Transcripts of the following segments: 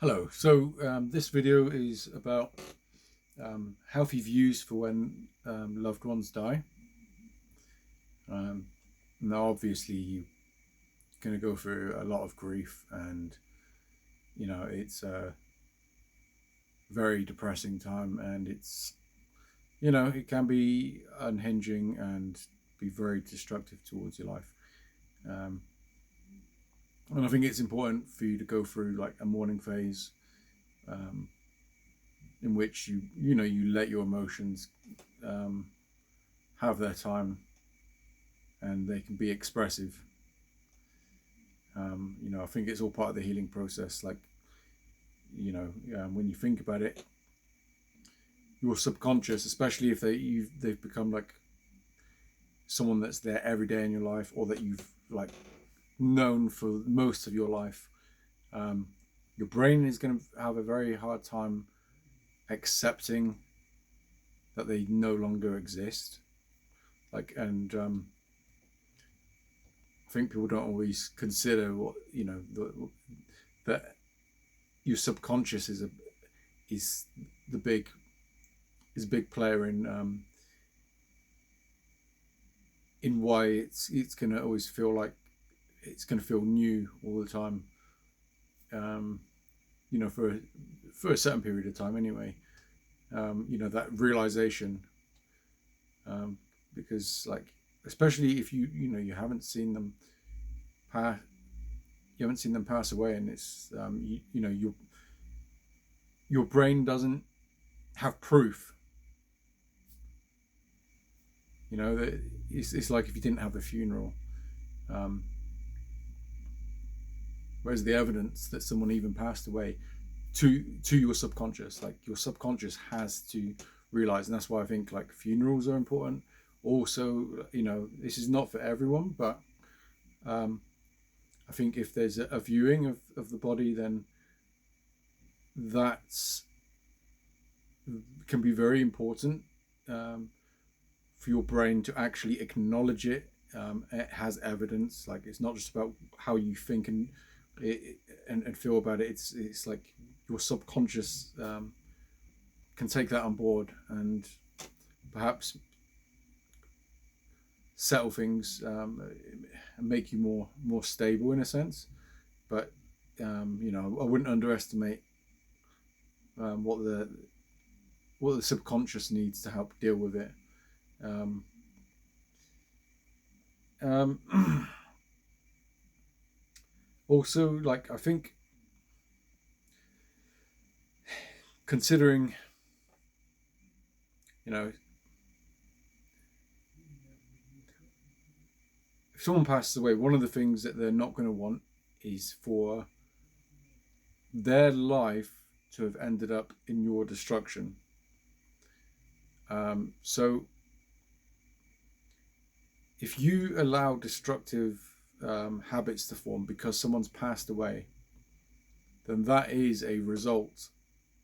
Hello. This video is about healthy views for when loved ones die. Um, Now, obviously, you're going to go through a lot of grief, and it's a very depressing time, and it can be unhinging and be very destructive towards your life. Um, and I think it's important for you to go through like a mourning phase. Um, in which you let your emotions um, have their time and they can be expressive. I think it's all part of the healing process. Like when you think about it, your subconscious, especially if they've become like someone that's there every day in your life, or that you've like known for most of your life, um, your brain is going to have a very hard time accepting that they no longer exist. I think people don't always consider what that your subconscious is the big is a big player in why it's gonna always feel like it's gonna feel new all the time. Um, for a certain period of time anyway. That realization, um, because like especially if you haven't seen them pass, you haven't seen them pass away, and it's your brain doesn't have proof. That it's like if you didn't have the funeral. Um, Whereas the evidence that someone even passed away to your subconscious, like your subconscious has to realize, and that's why I think like funerals are important. Also, this is not for everyone, but I think if there's a viewing of the body, then that's can be very important, for your brain to actually acknowledge it. It has evidence. Like it's not just about how you think and feel about it. It's like your subconscious can take that on board and perhaps settle things, and make you more stable in a sense. But I wouldn't underestimate what the subconscious needs to help deal with it. Um, um, Also, like I think considering, you know, if someone passes away, one of the things that they're not going to want is for their life to have ended up in your destruction. So if you allow destructive habits to form because someone's passed away, then that is a result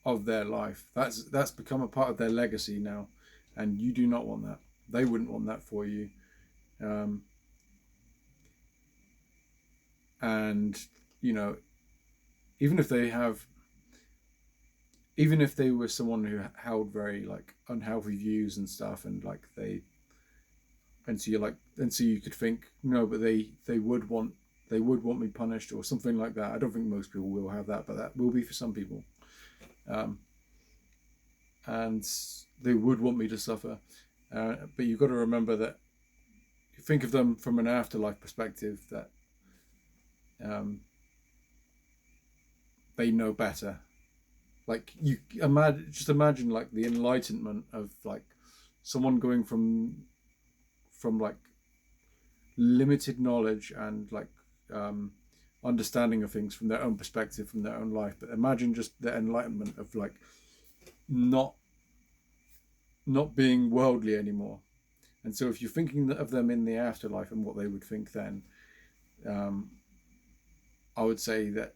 of their life. That's become a part of their legacy now, and you do not want that. They wouldn't want that for you. Um, and you know, even if they have, even if they were someone who held very like unhealthy views and stuff, and like and so you could think no, but they would want me punished or something like that. I don't think most people will have that, but that will be for some people. Um, and they would want me to suffer. But you've got to remember that you think of them from an afterlife perspective, that um, they know better. Like you imagine like the enlightenment of like someone going from like limited knowledge and like um, understanding of things from their own perspective, from their own life. But imagine just the enlightenment of like not not being worldly anymore. And so if you're thinking of them in the afterlife and what they would think then, um, I would say that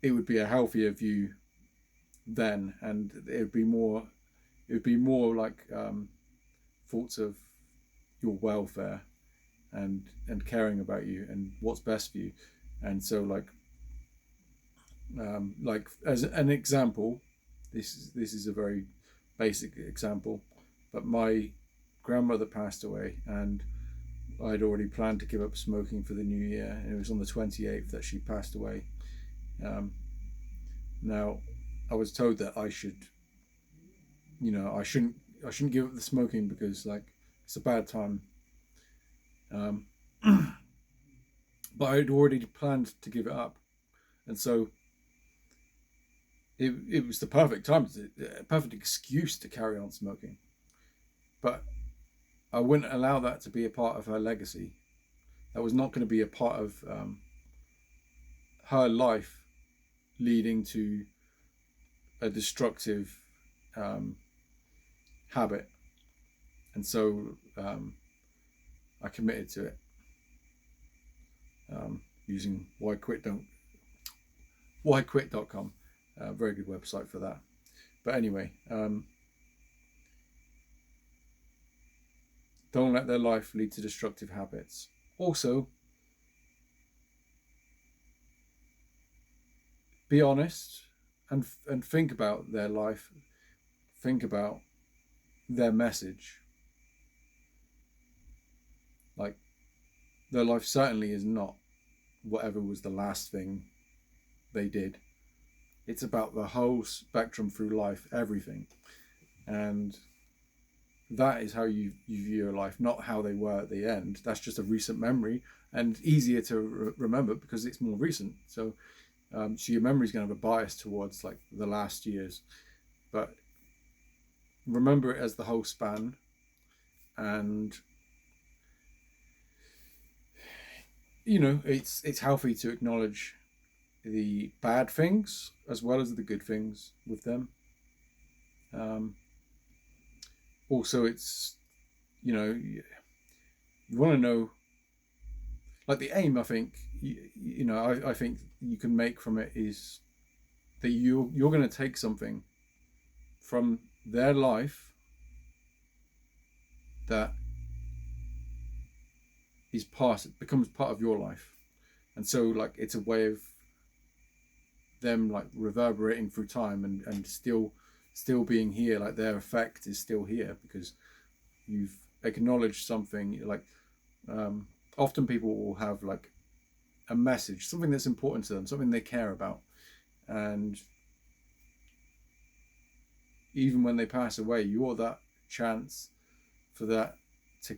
it would be a healthier view then, and it would be more like thoughts of your welfare and caring about you and what's best for you. And so like Like as an example, this is a very basic example, but my grandmother passed away, and I'd already planned to give up smoking for the new year. And it was on the 28th that she passed away. Um, Now, I was told that I should, I shouldn't give up the smoking because like it's a bad time. Um, but I had already planned to give it up, and so it was the perfect time, perfect excuse to carry on smoking. But I wouldn't allow that to be a part of her legacy. That was not going to be a part of her life, leading to a destructive um, habit. And so I committed to it, using whyquit.com. Very good website for that. But anyway, don't let their life lead to destructive habits. Also, be honest and think about their life. Think about their message. Like, their life certainly is not whatever was the last thing they did. It's about the whole spectrum through life, everything. And that is how you view your life, not how they were at the end. That's just a recent memory and easier to remember because it's more recent. So your memory is going to have a bias towards like the last years. But remember it as the whole span. And it's healthy to acknowledge the bad things as well as the good things with them. Also, it's you want to know, like, the aim. I think I think you can make from it is that you're going to take something from their life that becomes part of your life, and so like it's a way of them like reverberating through time and still being here. Like their effect is still here because you've acknowledged something. Like often people will have like a message, something that's important to them, something they care about, and even when they pass away, you're that chance for that to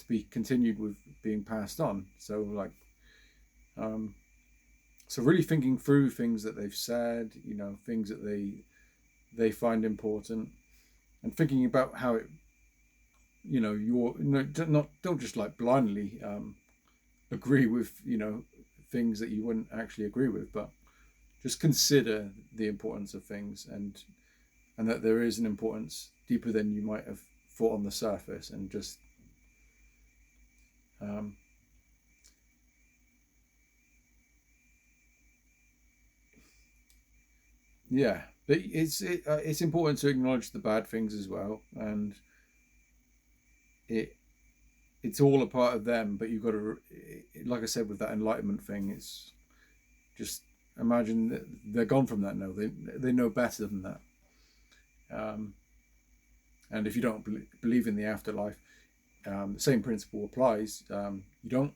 be continued with being passed on. So like so really thinking through things that they've said, things that they find important, and thinking about how it, you're don't just like blindly agree with things that you wouldn't actually agree with, but just consider the importance of things, and that there is an importance deeper than you might have thought on the surface, and just yeah, but it's important to acknowledge the bad things as well, and it's all a part of them. But you've got to, like I said, with that enlightenment thing, it's just imagine that they're gone from that now. They know better than that. And if you don't believe in the afterlife, the same principle applies. You don't,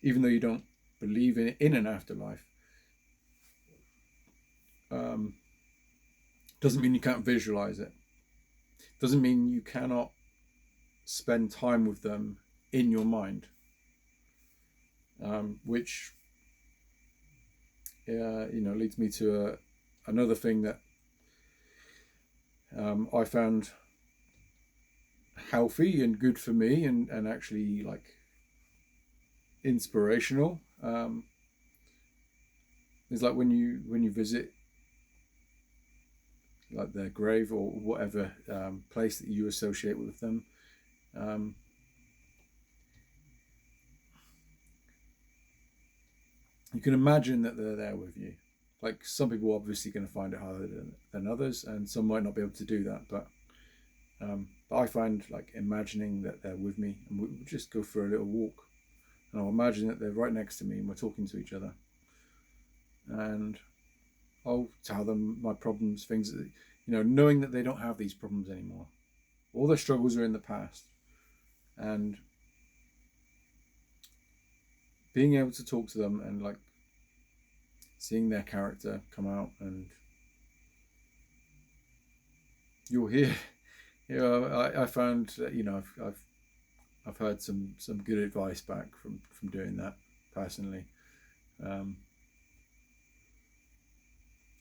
even though you don't believe in an afterlife, doesn't mean you can't visualize it. Doesn't mean you cannot spend time with them in your mind, which leads me to another thing that I found healthy and good for me, and actually like inspirational. Is like when you visit like their grave or whatever place that you associate with them. You can imagine that they're there with you. Like some people are obviously going to find it harder than others, and some might not be able to do that. But I find like imagining that they're with me, and we just go for a little walk, and I'll imagine that they're right next to me and we're talking to each other. And I'll tell them my problems, things that, knowing that they don't have these problems anymore. All their struggles are in the past. And being able to talk to them and like seeing their character come out, and you'll hear, I found that, I've heard some good advice back from doing that personally.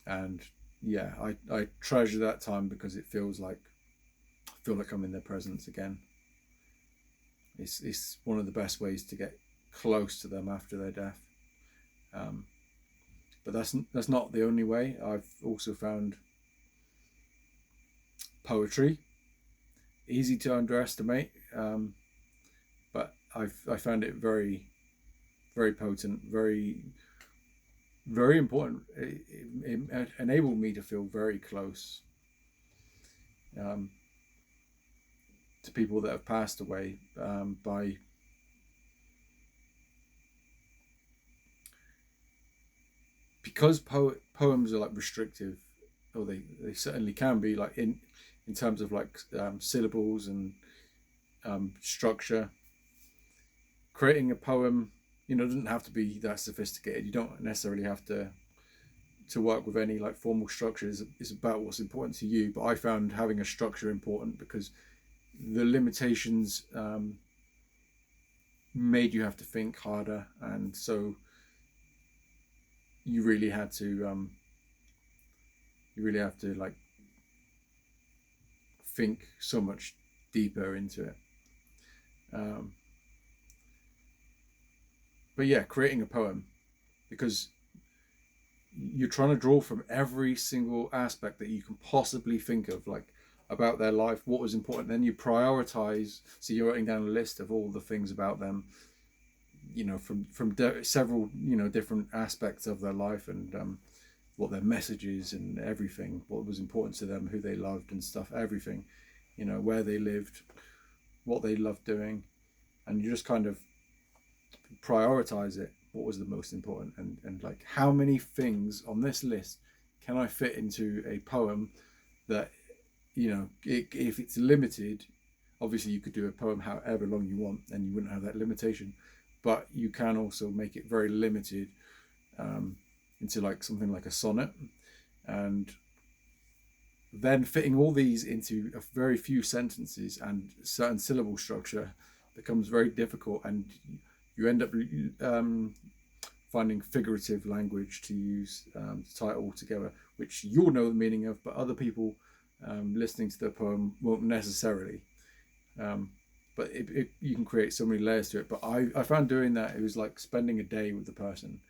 And yeah, I treasure that time because it feels like I feel like I'm in their presence again. It's one of the best ways to get close to them after their death. But that's not the only way. I've also found poetry easy to underestimate, but I found it very, very potent, very, very important. It enabled me to feel very close to people that have passed away, by because poems are like restrictive, or they certainly can be, like in terms of like syllables and structure. Creating a poem, doesn't have to be that sophisticated. You don't necessarily have to work with any like formal structure. It's about what's important to you. But I found having a structure important because the limitations made you have to think harder, and so you really had to like think so much deeper into it. But yeah, creating a poem, because you're trying to draw from every single aspect that you can possibly think of, like about their life, what was important. Then you prioritize, so you're writing down a list of all the things about them, from several different aspects of their life, and what their messages and everything, what was important to them, who they loved and stuff, everything, where they lived, what they loved doing, and you just kind of prioritize it. What was the most important, and like how many things on this list can I fit into a poem that, if it's limited, obviously you could do a poem however long you want and you wouldn't have that limitation, but you can also make it very limited, into like something like a sonnet, and then fitting all these into a very few sentences and certain syllable structure becomes very difficult, and you end up finding figurative language to use to tie it all together, which you'll know the meaning of, but other people listening to the poem won't necessarily. But you can create so many layers to it. But I found doing that, it was like spending a day with the person.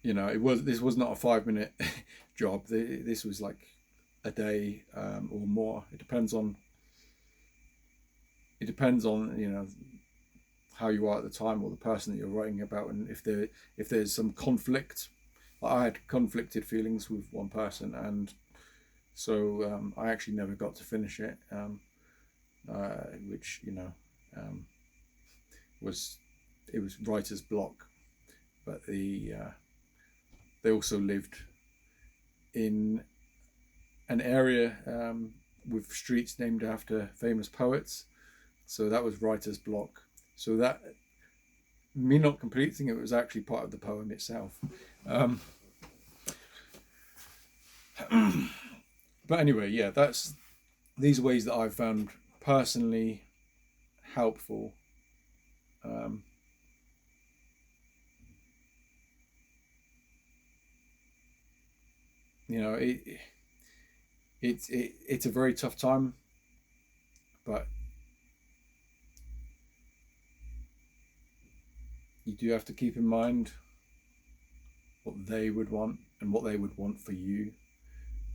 This was not a 5-minute job. This was like a day or more. It depends on how you are at the time, or the person that you're writing about, and if there's some conflict. I had conflicted feelings with one person, and so I actually never got to finish it, which was writer's block. But they also lived in an area with streets named after famous poets, so that was writer's block. So that, me not completing it, was actually part of the poem itself. But anyway, yeah, that's these ways that I've found personally helpful. It's a very tough time, but you do have to keep in mind what they would want and what they would want for you.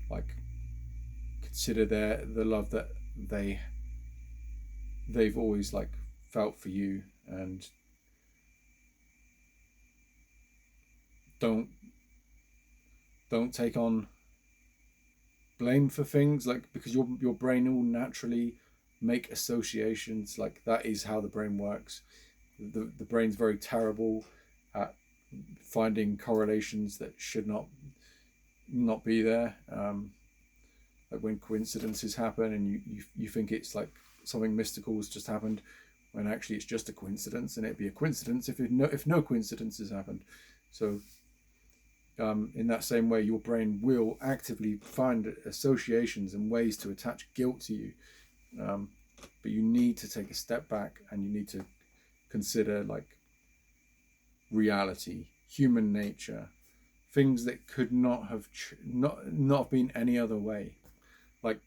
Like, consider the love that they've always like felt for you, and don't take on blame for things, like, because your brain will naturally make associations. Like, that is how the brain works. The brain's very terrible at finding correlations that should not be there. Like when coincidences happen and you think it's like something mystical has just happened, when actually it's just a coincidence, and it'd be a coincidence if no coincidences happened. So in that same way, your brain will actively find associations and ways to attach guilt to you, but you need to take a step back and you need to consider like reality, human nature, things that could not have not been any other way. Like,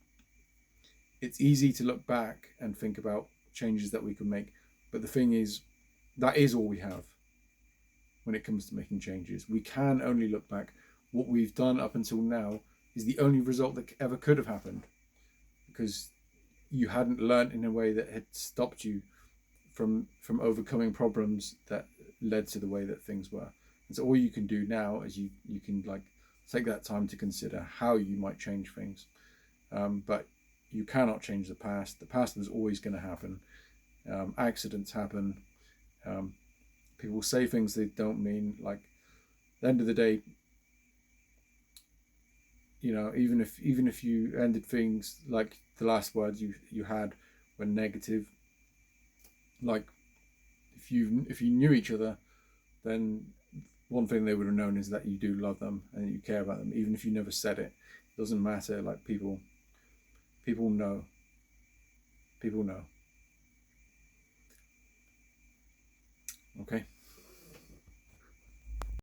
it's easy to look back and think about changes that we can make, but the thing is, that is all we have when it comes to making changes. We can only look back. What we've done up until now is the only result that ever could have happened, because you hadn't learned in a way that had stopped you from overcoming problems that led to the way that things were. And so all you can do now is you can like take that time to consider how you might change things, but you cannot change the past. The past was always going to happen. Accidents happen. People say things they don't mean. Like, at the end of the day, you know, even if you ended things, like the last words you had were negative, like if you knew each other, then one thing they would have known is that you do love them and that you care about them, even if you never said it. It doesn't matter. Like, people know. People know. Okay.